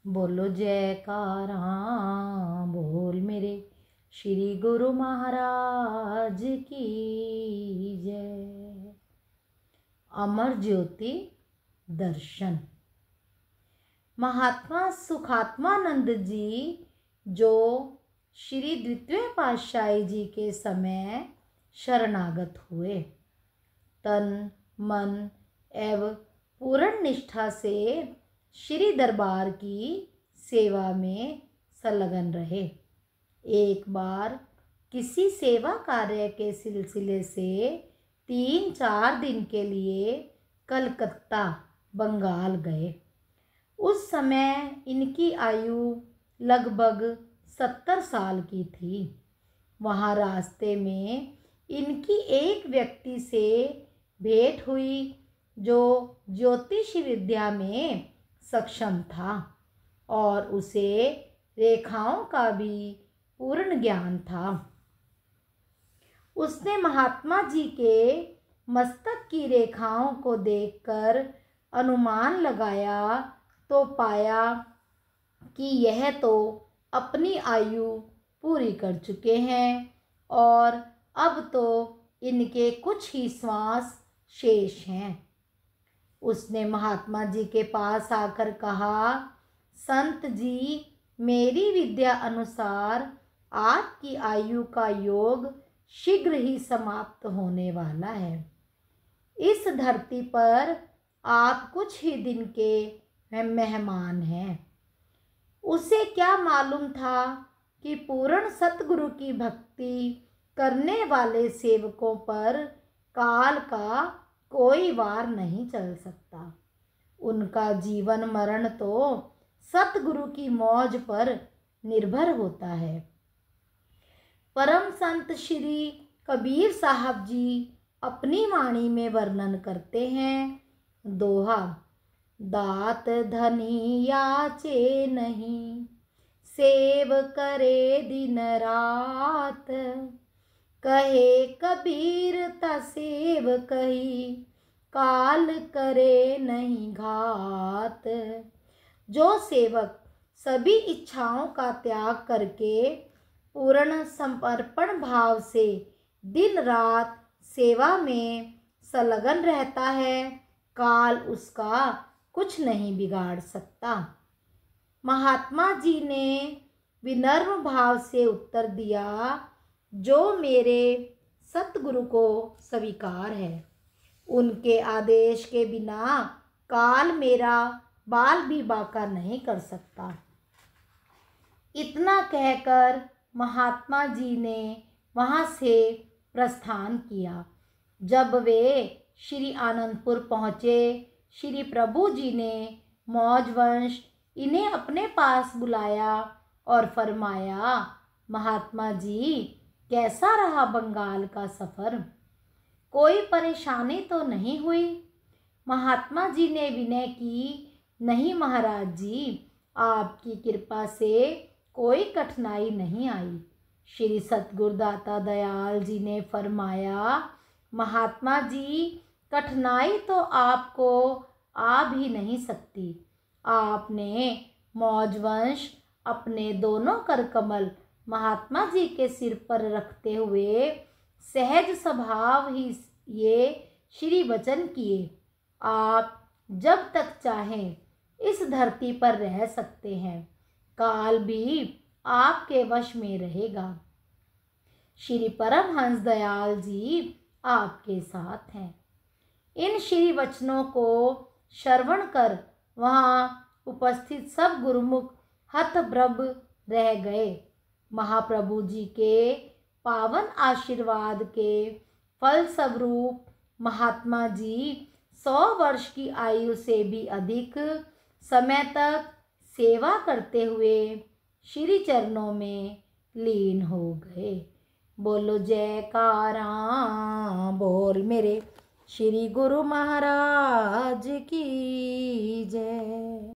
बोलो जयकारा बोल मेरे श्री गुरु महाराज की जय। अमर ज्योति दर्शन। महात्मा सुखात्मानंद जी जो श्री द्वितीय पातशाही जी के समय शरणागत हुए, तन मन एवं पूर्ण निष्ठा से श्री दरबार की सेवा में संलग्न रहे। एक बार किसी सेवा कार्य के सिलसिले से 3-4 दिन के लिए कलकत्ता बंगाल गए। उस समय इनकी आयु लगभग 70 साल की थी। वहाँ रास्ते में इनकी एक व्यक्ति से भेंट हुई जो ज्योतिष विद्या में सक्षम था और उसे रेखाओं का भी पूर्ण ज्ञान था। उसने महात्मा जी के मस्तक की रेखाओं को देखकर अनुमान लगाया तो पाया कि यह तो अपनी आयु पूरी कर चुके हैं और अब तो इनके कुछ ही श्वास शेष हैं। उसने महात्मा जी के पास आकर कहा, संत जी, मेरी विद्या अनुसार आपकी आयु का योग शीघ्र ही समाप्त होने वाला है। इस धरती पर आप कुछ ही दिन के मेहमान हैं। उसे क्या मालूम था कि पूर्ण सतगुरु की भक्ति करने वाले सेवकों पर काल का कोई वार नहीं चल सकता। उनका जीवन मरण तो सतगुरु की मौज पर निर्भर होता है। परम संत श्री कबीर साहब जी अपनी वाणी में वर्णन करते हैं, दोहा, दात धनी याचे नहीं, सेव करे दिन रात, कहे कबीर ता सेव कही, काल करे नहीं घात। जो सेवक सभी इच्छाओं का त्याग करके पूर्ण समर्पण भाव से दिन रात सेवा में संलग्न रहता है, काल उसका कुछ नहीं बिगाड़ सकता। महात्मा जी ने विनम्र भाव से उत्तर दिया, जो मेरे सतगुरु को स्वीकार है, उनके आदेश के बिना काल मेरा बाल भी बांका नहीं कर सकता। इतना कहकर महात्मा जी ने वहाँ से प्रस्थान किया। जब वे श्री आनंदपुर पहुँचे, श्री प्रभु जी ने मौजवंश इन्हें अपने पास बुलाया और फरमाया, महात्मा जी, कैसा रहा बंगाल का सफ़र? कोई परेशानी तो नहीं हुई? महात्मा जी ने विनय की, नहीं महाराज जी, आपकी कृपा से कोई कठिनाई नहीं आई। श्री सतगुरुदाता दयाल जी ने फरमाया, महात्मा जी, कठिनाई तो आपको आ भी नहीं सकती। आपने मौजवंश अपने दोनों कर कमल महात्मा जी के सिर पर रखते हुए सहज स्वभाव ही ये श्री वचन किए, आप जब तक चाहें इस धरती पर रह सकते हैं, काल भी आपके वश में रहेगा। श्री परमहंस दयाल जी आपके साथ हैं। इन श्री वचनों को श्रवण कर वहाँ उपस्थित सब गुरुमुख हतप्रभ रह गए। महाप्रभु जी के पावन आशीर्वाद के फलस्वरूप महात्मा जी 100 वर्ष की आयु से भी अधिक समय तक सेवा करते हुए श्री चरणों में लीन हो गए। बोलो जयकारा बोल मेरे श्री गुरु महाराज की जय।